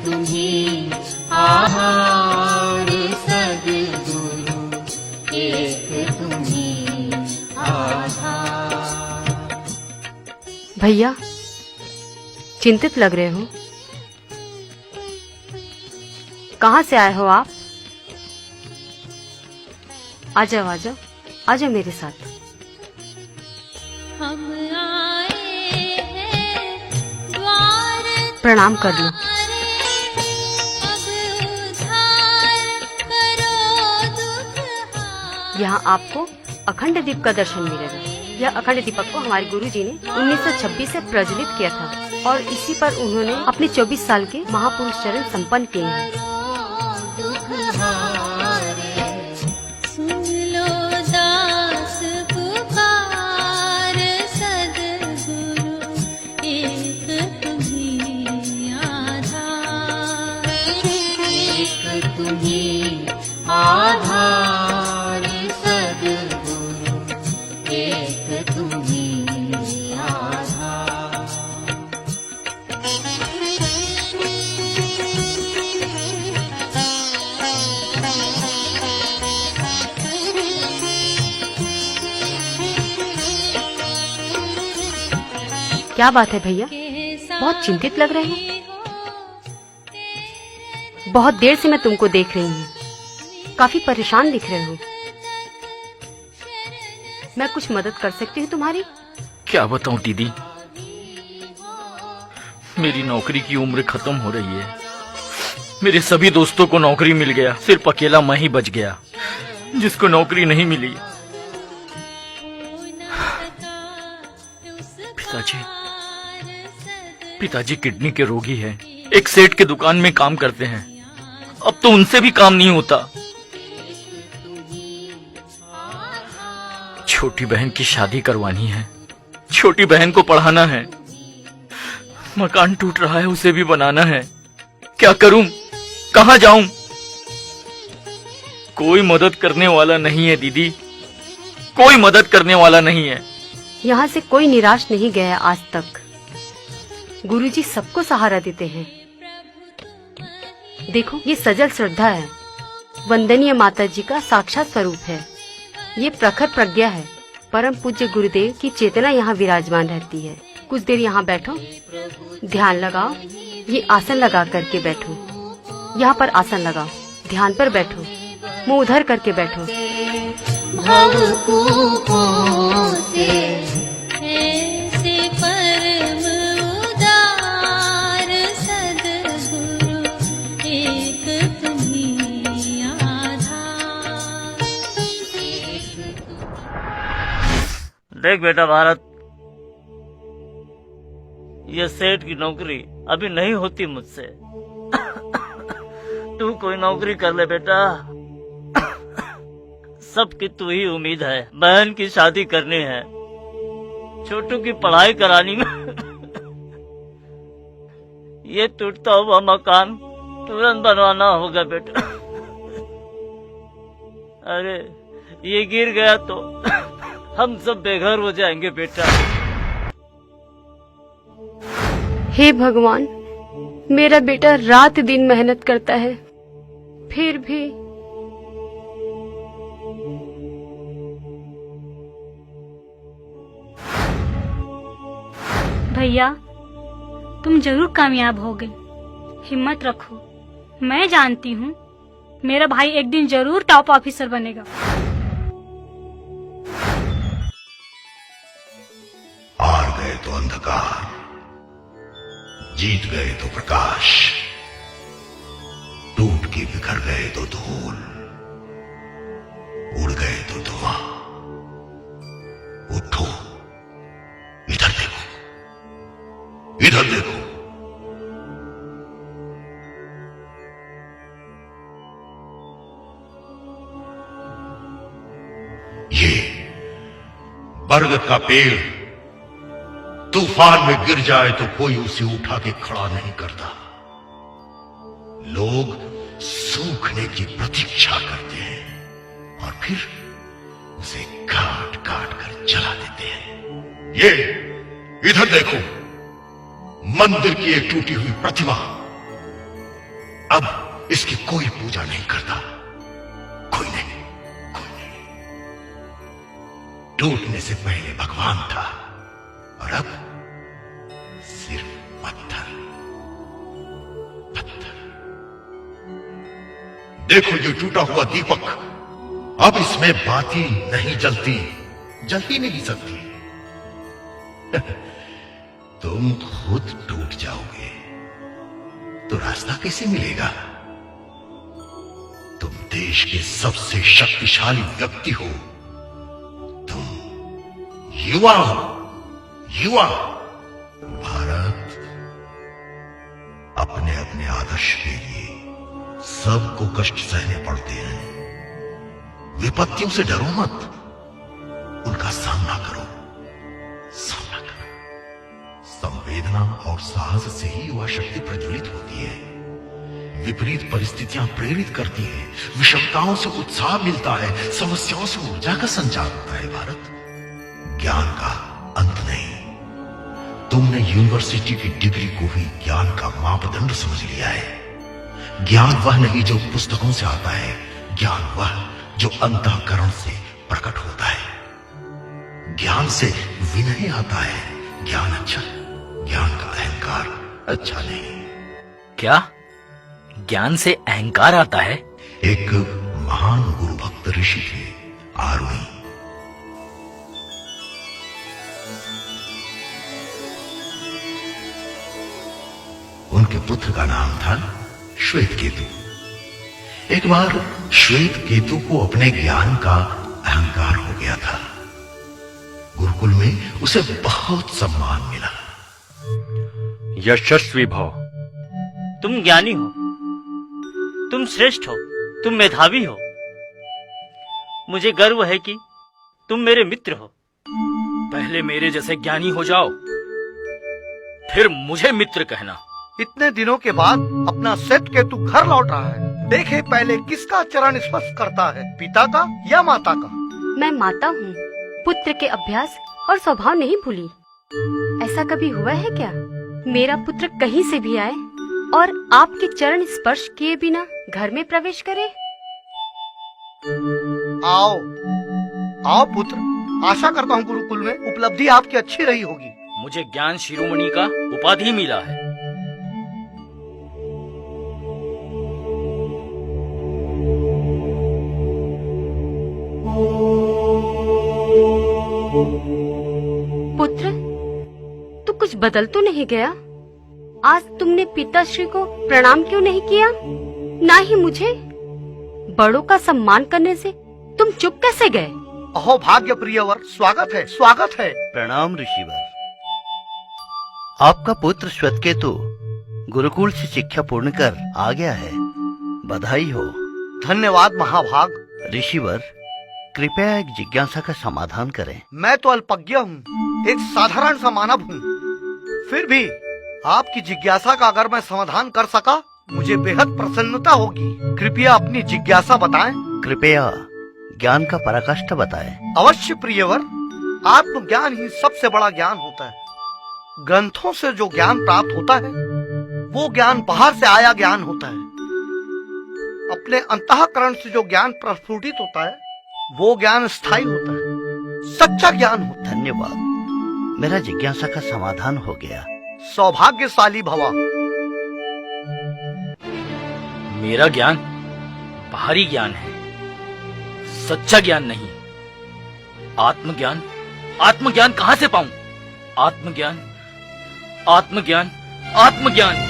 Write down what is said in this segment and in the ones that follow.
तुम्ही आहार सद्गुरु, एक तुम्ही आधार। भैया, चिंतित लग रहे हो। कहाँ से आए हो आप? आ जाओ आ जाओ, आ जाओ मेरे साथ। हम आए हैं द्वार प्रणाम कर लो। अब उद्धार करो दुख। यहाँ आपको अखंड दीप का दर्शन मिलेगा। यह अखंड दीपक को हमारे गुरुजी ने 1926 से प्रज्वलित किया था और इसी पर उन्होंने अपने 24 साल के महापुरुष चरण संपन्न किए हैं। सुन लो दास पुकार सद्गुरु, एक तुम्ही आधार, एक तुम्ही आधार सद्गुरु, एक तुम्ही आधार। क्या बात है भैया, बहुत चिंतित लग रहे हैं। बहुत देर से मैं तुमको देख रही हूँ, काफी परेशान दिख रहे हो। मैं कुछ मदद कर सकती हूँ तुम्हारी? क्या बताऊं दीदी, मेरी नौकरी की उम्र खत्म हो रही है। मेरे सभी दोस्तों को नौकरी मिल गया, सिर्फ अकेला मैं ही बच गया जिसको नौकरी नहीं मिली। पिताजी किडनी के रोगी हैं, एक सेठ के दुकान में काम करते हैं। अब तो उनसे भी काम नहीं होता। छोटी बहन की शादी करवानी है, छोटी बहन को पढ़ाना है, मकान टूट रहा है उसे भी बनाना है। क्या करूं, कहां जाऊं? कोई मदद करने वाला नहीं है दीदी, कोई मदद करने वाला नहीं है। यहाँ से कोई निराश नहीं गया आज तक। गुरुजी सबको सहारा देते हैं। देखो, ये सजल श्रद्धा है, वंदनीय माता जी का साक्षात स्वरूप है। ये प्रखर प्रज्ञा है, परम पूज्य गुरुदेव की चेतना यहाँ विराजमान रहती है। कुछ देर यहाँ बैठो, ध्यान लगाओ। ये आसन लगा करके बैठो, यहाँ पर आसन लगाओ, ध्यान पर बैठो, मुंह उधर करके बैठो। भवकूपों से ऐसे परम उदार सद्गुरु, एक तुम्ही आधार। देख बेटा भारत, ये सेठ की नौकरी अभी नहीं होती मुझसे। तू कोई नौकरी कर ले बेटा, सबकी तू ही उम्मीद है। बहन की शादी करनी है, छोटू की पढ़ाई करानी में ये टूटता हुआ मकान तुरंत बनवाना होगा बेटा। अरे ये गिर गया तो हम सब बेघर हो जाएंगे बेटा। हे भगवान, मेरा बेटा रात दिन मेहनत करता है, फिर भी भैया, तुम जरूर कामयाब होगे। हिम्मत रखो, मैं जानती हूँ मेरा भाई एक दिन जरूर टॉप ऑफिसर बनेगा। हार गए तो अंधकार, जीत गए तो प्रकाश, टूट के बिखर गए तो धूल, उड़ गए तो धुआं। उठो, इधर देखो, इधर देखो। ये बरगद का पेड़ तूफान में गिर जाए तो कोई उसे उठा के खड़ा नहीं करता। लोग सूखने की प्रतीक्षा करते हैं और फिर उसे काट काट कर जला देते हैं। ये इधर देखो, मंदिर की एक टूटी हुई प्रतिमा, अब इसकी कोई पूजा नहीं करता। कोई नहीं, कोई नहीं। टूटने से पहले भगवान था और अब सिर्फ पत्थर, पत्थर। देखो ये टूटा हुआ दीपक, अब इसमें बाती नहीं जलती, जलती नहीं सकती। तुम खुद टूट जाओगे तो रास्ता कैसे मिलेगा? तुम देश के सबसे शक्तिशाली व्यक्ति हो, तुम युवा हो, युवा। भारत अपने अपने आदर्श के लिए सबको कष्ट सहने पड़ते हैं। विपत्तियों से डरो मत, उनका सामना करो, सामना करो। संवेदना और साहस से ही युवा शक्ति प्रज्वलित होती है। विपरीत परिस्थितियां प्रेरित करती हैं, विषमताओं से उत्साह मिलता है, समस्याओं से ऊर्जा का संचार होता है। भारत ज्ञान का अंत नहीं। तुमने यूनिवर्सिटी की डिग्री को भी ज्ञान का मापदंड समझ लिया है। ज्ञान वह नहीं जो पुस्तकों से आता है, ज्ञान वह जो अंतःकरण से प्रकट होता है। ज्ञान से विनय आता है। ज्ञान अच्छा, ज्ञान का अहंकार अच्छा नहीं। क्या ज्ञान से अहंकार आता है? एक महान गुरु भक्त ऋषि थे, आरुणि। उनके पुत्र का नाम था श्वेत केतु। एक बार श्वेत केतु को अपने ज्ञान का अहंकार हो गया था। गुरुकुल में उसे बहुत सम्मान मिला। यशस्वी भव। तुम ज्ञानी हो, तुम श्रेष्ठ हो, तुम मेधावी हो। मुझे गर्व है कि तुम मेरे मित्र हो। पहले मेरे जैसे ज्ञानी हो जाओ, फिर मुझे मित्र कहना। इतने दिनों के बाद अपना श्वेत केतु घर लौट रहा है। देखे पहले किसका चरण स्पर्श करता है, पिता का या माता का? मैं माता हूँ, पुत्र के अभ्यास और स्वभाव नहीं भूली। ऐसा कभी हुआ है क्या मेरा पुत्र कहीं से भी आए और आपके चरण स्पर्श किए बिना घर में प्रवेश करे? आओ आओ पुत्र, आशा करता हूँ गुरुकुल में उपलब्धि आपकी अच्छी रही होगी। मुझे ज्ञान शिरोमणि का उपाधि मिला है। पुत्र, तू कुछ बदल तो नहीं गया? आज तुमने पिताश्री को प्रणाम क्यों नहीं किया? ना ही मुझे? बड़ों का सम्मान करने से तुम चुप कैसे गए? अहो भाग्य प्रियवर, स्वागत है, स्वागत है। प्रणाम ऋषिवर। आपका पुत्र श्वेतकेतु गुरुकुल से शिक्षा पूर्ण कर आ गया है, बधाई हो। धन्यवाद महाभाग। ऋषिवर, कृपया एक जिज्ञासा का समाधान करें। मैं तो अल्पज्ञ हूँ, एक साधारण सा मानव हूँ। फिर भी आपकी जिज्ञासा का अगर मैं समाधान कर सका, मुझे बेहद प्रसन्नता होगी। कृपया अपनी जिज्ञासा बताएं। कृपया ज्ञान का पराकाष्ठा बताएं। अवश्य प्रियवर, आत्मज्ञान ही सबसे बड़ा ज्ञान होता है। ग्रंथों से जो ज्ञान प्राप्त होता है, वो ज्ञान बाहर से आया ज्ञान होता है। अपने अंतःकरण से जो ज्ञान प्रस्फुटित होता है, वो ज्ञान स्थायी होता है, सच्चा ज्ञान होता है। धन्यवाद, मेरा जिज्ञासा का समाधान हो गया। सौभाग्यशाली भवा। मेरा ज्ञान बाहरी ज्ञान है, सच्चा ज्ञान नहीं। आत्मज्ञान, आत्मज्ञान कहाँ से पाऊं? आत्मज्ञान, आत्मज्ञान, आत्मज्ञान।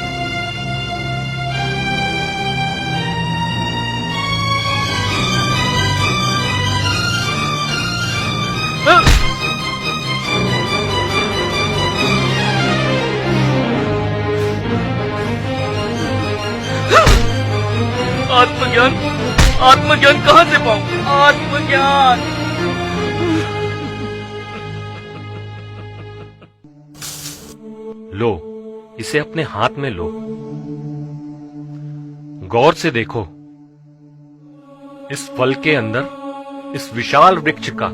आत्मज्ञान, आत्मज्ञान कहाँ से पाऊं? आत्मज्ञान। लो, इसे अपने हाथ में लो। गौर से देखो, इस फल के अंदर इस विशाल वृक्ष का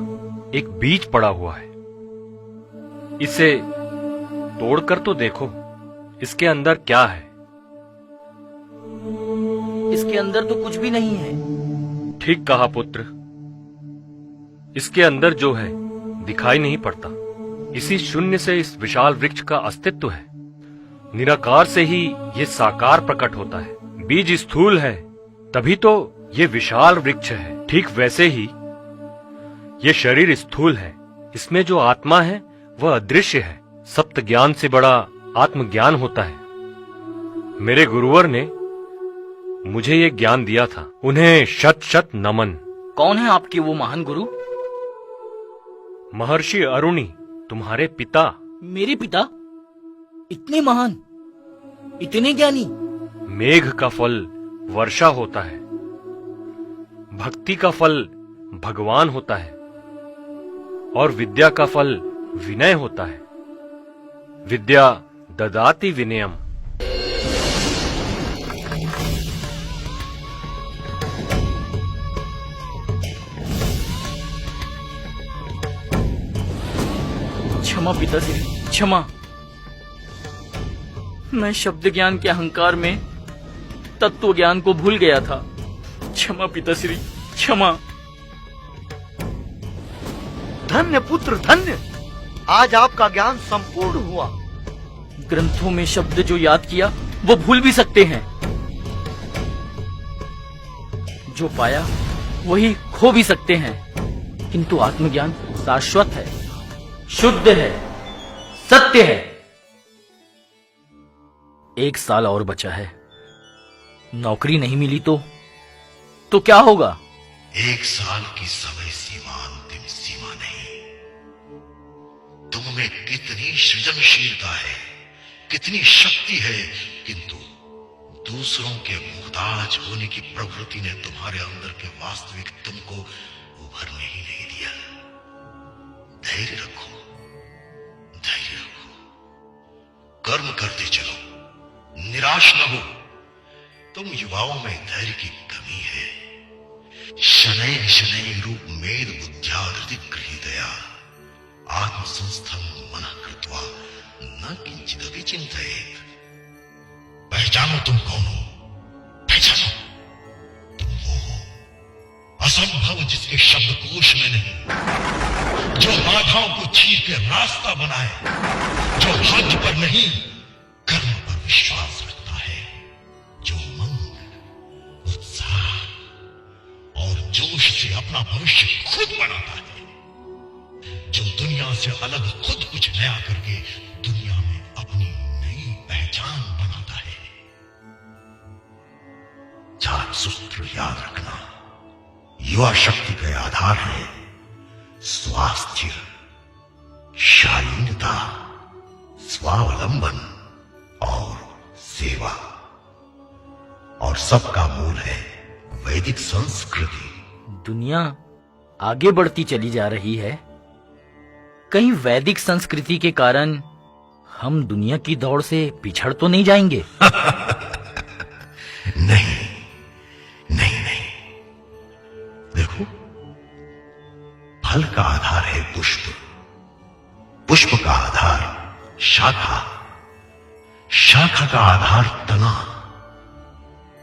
एक बीज पड़ा हुआ है। इसे तोड़कर तो देखो, इसके अंदर क्या है। इसके अंदर तो कुछ भी नहीं है। ठीक कहा पुत्र। इसके अंदर जो है दिखाई नहीं पड़ता। इसी शून्य से इस विशाल वृक्ष का अस्तित्व है। निराकार से ही ये साकार प्रकट होता है। बीज स्थूल है तभी तो ये विशाल वृक्ष है। ठीक वैसे ही ये शरीर स्थूल है। इसमें जो आत्मा है वह अदृश्य है। सप्त ज्ञान से बड़ा आत्मज्ञान होता है। मेरे गुरुवर ने मुझे ये ज्ञान दिया था। उन्हें शत शत नमन। कौन है आपके वो महान गुरु? महर्षि अरुणि, तुम्हारे पिता। मेरे पिता? इतने महान, इतने ज्ञानी? मेघ का फल वर्षा होता है। भक्ति का फल भगवान होता है और विद्या का फल विनय होता है। विद्या ददाति विनयम। क्षमा पिताश्री, क्षमा। मैं शब्द ज्ञान के अहंकार में तत्व ज्ञान को भूल गया था। क्षमा पिताश्री, क्षमा। धन्य पुत्र धन्य, आज आपका ज्ञान संपूर्ण हुआ। ग्रंथों में शब्द जो याद किया वो भूल भी सकते हैं। जो पाया वही खो भी सकते हैं, किंतु आत्मज्ञान शाश्वत है, शुद्ध है, सत्य है। 1 साल और बचा है। नौकरी नहीं मिली तो क्या होगा? 1 साल की समय सीमा अंतिम सीमा नहीं। तुम में कितनी सृजनशीलता है, कितनी शक्ति है, किंतु दूसरों के मुहताज होने की प्रवृत्ति ने तुम्हारे अंदर के वास्तविक तुमको उभरने ही नहीं दिया। धैर्य रखो, धैर्य रखो, कर्म करते चलो, निराश न हो। तुम युवाओं में धैर्य की कमी है। शनैः शनैः रूप मेद बुद्ध्या हृदिक हृदया आत्मसंस्थं मनः कृत्वा न किंचिदपि चिंतयेत्। पहचानो तुम कौन हो, पहचानो। तुम वो हो असंभव जिसके शब्दकोश में नहीं, जो बाधाओं को चीर के रास्ता बनाए, जो भाग्य पर नहीं कर्म पर विश्वास रखता है, जो उमंग, उत्साह और जोश से अपना भविष्य खुद बनाता है, जो दुनिया से अलग खुद कुछ नया करके दुनिया में अपनी नई पहचान बनाता है। चार सूत्र याद रखना। युवा शक्ति के आधार है स्वास्थ्य, शालीनता, स्वावलंबन और सेवा, और सबका मूल है वैदिक संस्कृति। दुनिया आगे बढ़ती चली जा रही है। कहीं वैदिक संस्कृति के कारण हम दुनिया की दौड़ से पिछड़ तो नहीं जाएंगे? नहीं नहीं नहीं। देखो, फल का आधार है पुष्प, पुष्प का आधार शाखा, शाखा का आधार तना,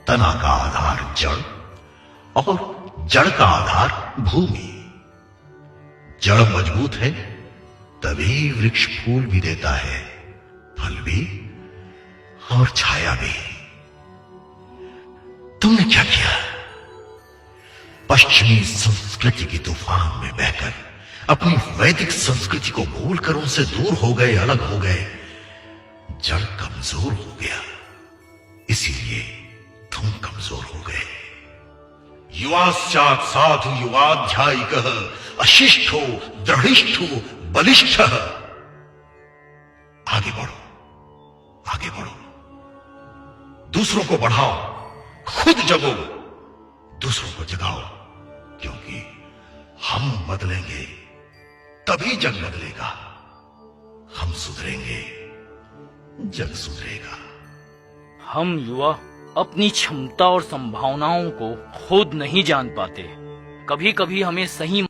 तना का आधार जड़, और जड़ का आधार भूमि। जड़ मजबूत है तभी वृक्ष फूल भी देता है, फल भी और छाया भी। तुमने क्या किया? पश्चिमी संस्कृति की तूफान में बहकर अपनी वैदिक संस्कृति को भूलकर उनसे दूर हो गए, अलग हो गए। जड़ कमजोर हो गया, इसीलिए तुम कमजोर हो गए। युवाश्चात् साधु युवाध्यायिकः अशिष्टो दृढ़िष्ठो बलिष्ठः। आगे बढ़ो, आगे बढ़ो, दूसरों को बढ़ाओ, खुद जगो, दूसरों को जगाओ, क्योंकि हम बदलेंगे तभी जग बदलेगा। हम सुधरेंगे, जग सुधरेगा। हम युवा अपनी क्षमता और संभावनाओं को खुद नहीं जान पाते। कभी कभी हमें सही